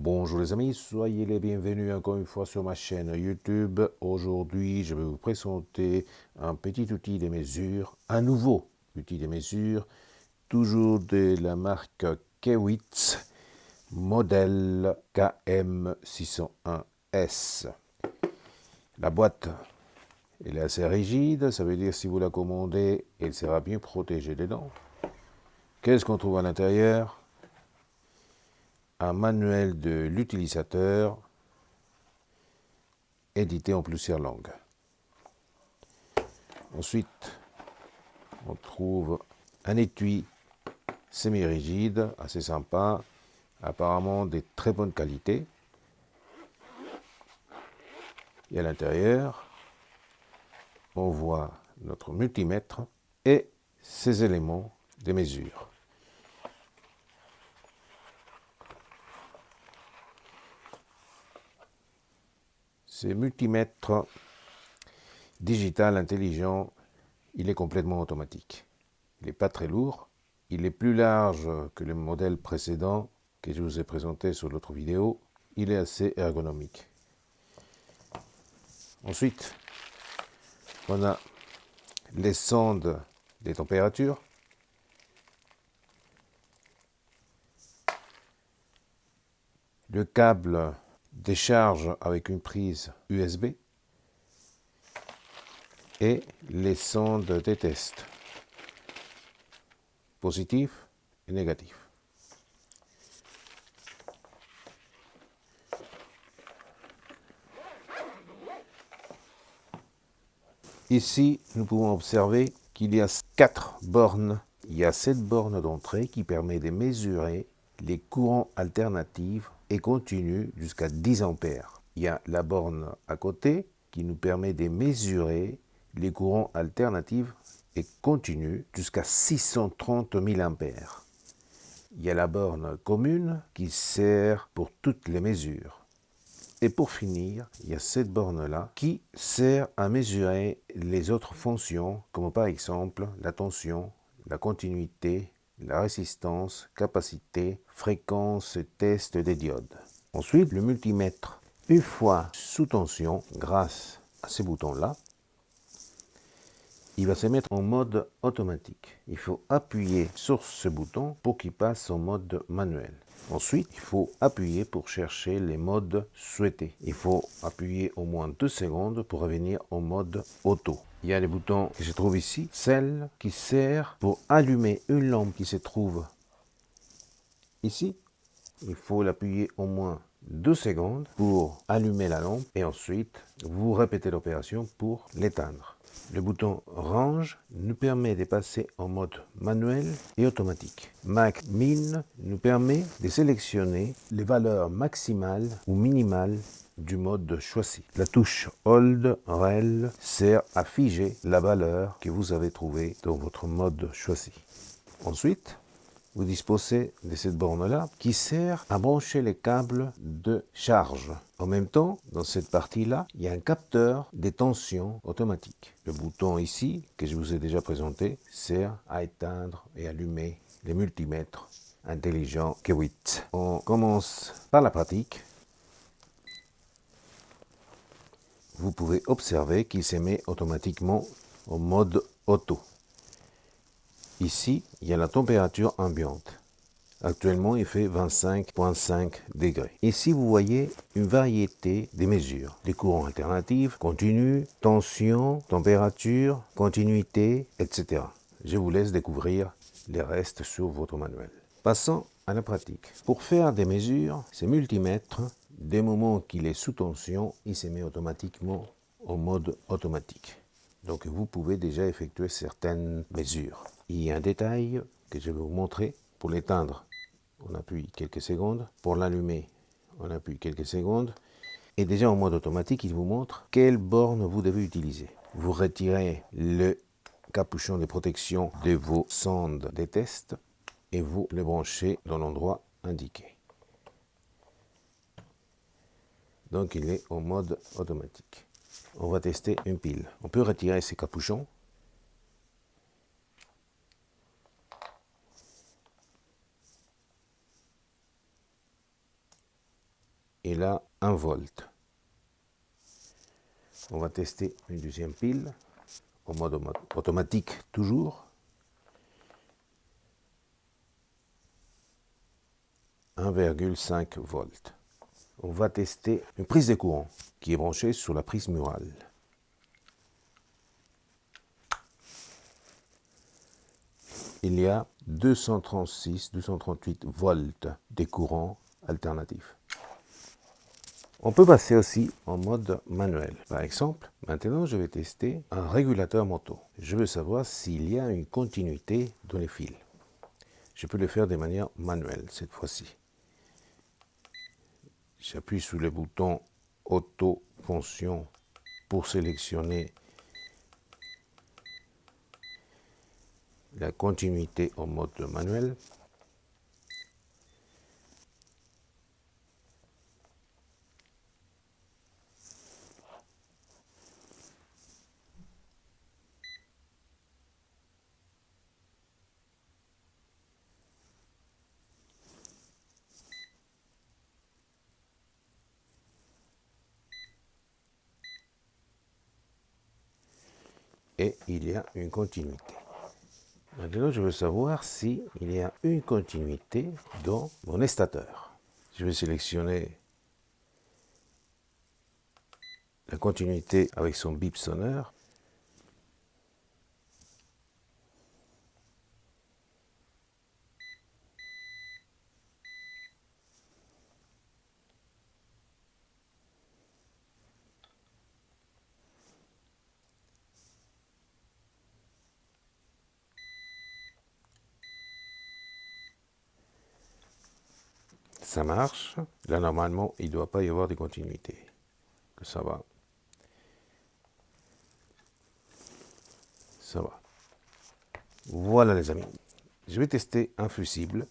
Bonjour les amis, soyez les bienvenus encore une fois sur ma chaîne YouTube. Aujourd'hui, je vais vous présenter un petit outil de mesure, un nouveau outil de mesure, toujours de la marque Kewitz, modèle KM601S. La boîte, elle est assez rigide, ça veut dire si vous la commandez, elle sera bien protégée dedans. Qu'est-ce qu'on trouve à l'intérieur? Un manuel de l'utilisateur édité en plusieurs langues. Ensuite, on trouve un étui semi-rigide, assez sympa, apparemment de très bonne qualité. Et à l'intérieur, on voit notre multimètre et ses éléments de mesure. Ce multimètre digital intelligent, il est complètement automatique. Il n'est pas très lourd, il est plus large que le modèle précédent que je vous ai présenté sur l'autre vidéo. Il est assez ergonomique. Ensuite, on a les sondes des températures, le câble de charge avec une prise USB et les sondes des tests, positifs et négatifs. Ici, nous pouvons observer qu'il y a 4 bornes. Il y a cette borne d'entrée qui permet de mesurer les courants alternatifs et continus jusqu'à 10 ampères. Il y a la borne à côté qui nous permet de mesurer les courants alternatifs et continus jusqu'à 630 000 ampères. Il y a la borne commune qui sert pour toutes les mesures. Et pour finir, il y a cette borne-là qui sert à mesurer les autres fonctions, comme par exemple la tension, la continuité, la résistance, capacité, fréquence et test des diodes. Ensuite, le multimètre, une fois sous tension, grâce à ces boutons-là, il va se mettre en mode automatique. Il faut appuyer sur ce bouton pour qu'il passe en mode manuel. Ensuite, il faut appuyer pour chercher les modes souhaités. Il faut appuyer au moins 2 secondes pour revenir en mode auto. Il y a les boutons que je trouve ici, celle qui sert pour allumer une lampe qui se trouve ici. Il faut l'appuyer au moins 2 secondes pour allumer la lampe et ensuite vous répétez l'opération pour l'éteindre. Le bouton range nous permet de passer en mode manuel et automatique. Max Min nous permet de sélectionner les valeurs maximales ou minimales du mode choisi. La touche Hold Rel sert à figer la valeur que vous avez trouvée dans votre mode choisi. Ensuite, vous disposez de cette borne-là qui sert à brancher les câbles de charge. En même temps, dans cette partie-là, il y a un capteur de tension automatique. Le bouton ici, que je vous ai déjà présenté, sert à éteindre et allumer les multimètres intelligents Kewitz. On commence par la pratique. Vous pouvez observer qu'il se met automatiquement en mode auto. Ici, il y a la température ambiante. Actuellement, il fait 25,5 degrés. Ici, vous voyez une variété de mesures. Des courants alternatifs, continus, tension, température, continuité, etc. Je vous laisse découvrir les restes sur votre manuel. Passons à la pratique. Pour faire des mesures, ce multimètre, dès le moment qu'il est sous tension, il se met automatiquement en mode automatique. Donc vous pouvez déjà effectuer certaines mesures. Il y a un détail que je vais vous montrer. Pour l'éteindre, on appuie quelques secondes. Pour l'allumer, on appuie quelques secondes. Et déjà en mode automatique, il vous montre quelle borne vous devez utiliser. Vous retirez le capuchon de protection de vos sondes de test et vous le branchez dans l'endroit indiqué. Donc il est en mode automatique. On va tester une pile. On peut retirer ces capuchons. il a 1 volt. On va tester une deuxième pile, au mode automatique toujours. 1,5 volts. On va tester une prise de courant qui est branchée sur la prise murale. Il y a 236-238 volts de courant alternatif. On peut passer aussi en mode manuel. Par exemple, maintenant je vais tester un régulateur moto. Je veux savoir s'il y a une continuité dans les fils. Je peux le faire de manière manuelle cette fois-ci. J'appuie sur le bouton auto fonction pour sélectionner la continuité en mode manuel. Et il y a une continuité. Maintenant, je veux savoir s'il y a une continuité dans mon estateur. Je vais sélectionner la continuité avec son bip sonneur. Ça marche. Là, normalement, il ne doit pas y avoir de continuité. Que ça va. Ça va. Voilà les amis. Je vais tester un fusible.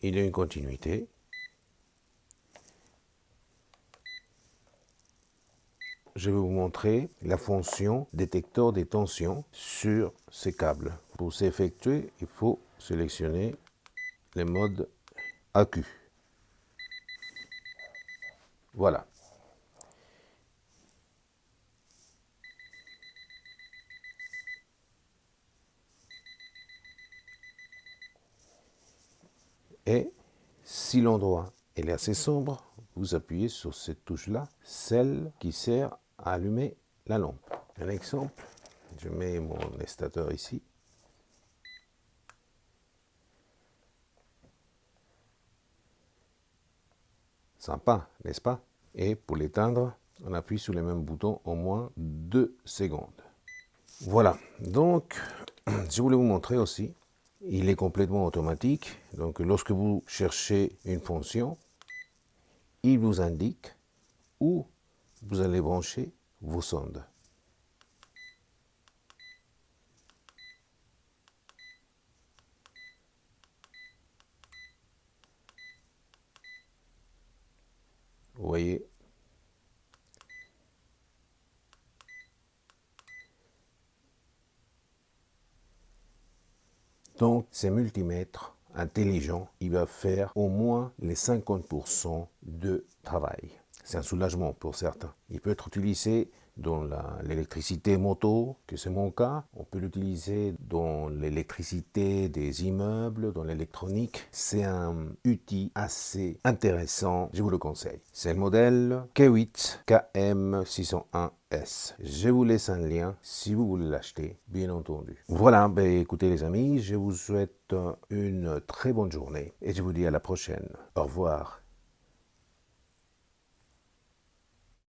Il y a une continuité. Je vais vous montrer la fonction détecteur des tensions sur ces câbles. Pour s'effectuer, il faut sélectionner le mode AQ. Voilà. Et si l'endroit est assez sombre, vous appuyez sur cette touche-là, celle qui sert à allumer la lampe. Un exemple, je mets mon estateur ici. Sympa, n'est-ce pas? Et pour l'éteindre, on appuie sur le même bouton au moins 2 secondes. Voilà, donc je voulais vous montrer aussi, il est complètement automatique. Donc lorsque vous cherchez une fonction, il vous indique où vous allez brancher vos sondes. Vous voyez? Donc, ce multimètre intelligent, il va faire au moins les 50% de travail. C'est un soulagement pour certains. Il peut être utilisé dans l'électricité moto, que c'est mon cas. On peut l'utiliser dans l'électricité des immeubles, dans l'électronique. C'est un outil assez intéressant, je vous le conseille. C'est le modèle K8 KM601S. Je vous laisse un lien si vous voulez l'acheter, bien entendu. Voilà, écoutez les amis, je vous souhaite une très bonne journée et je vous dis à la prochaine. Au revoir.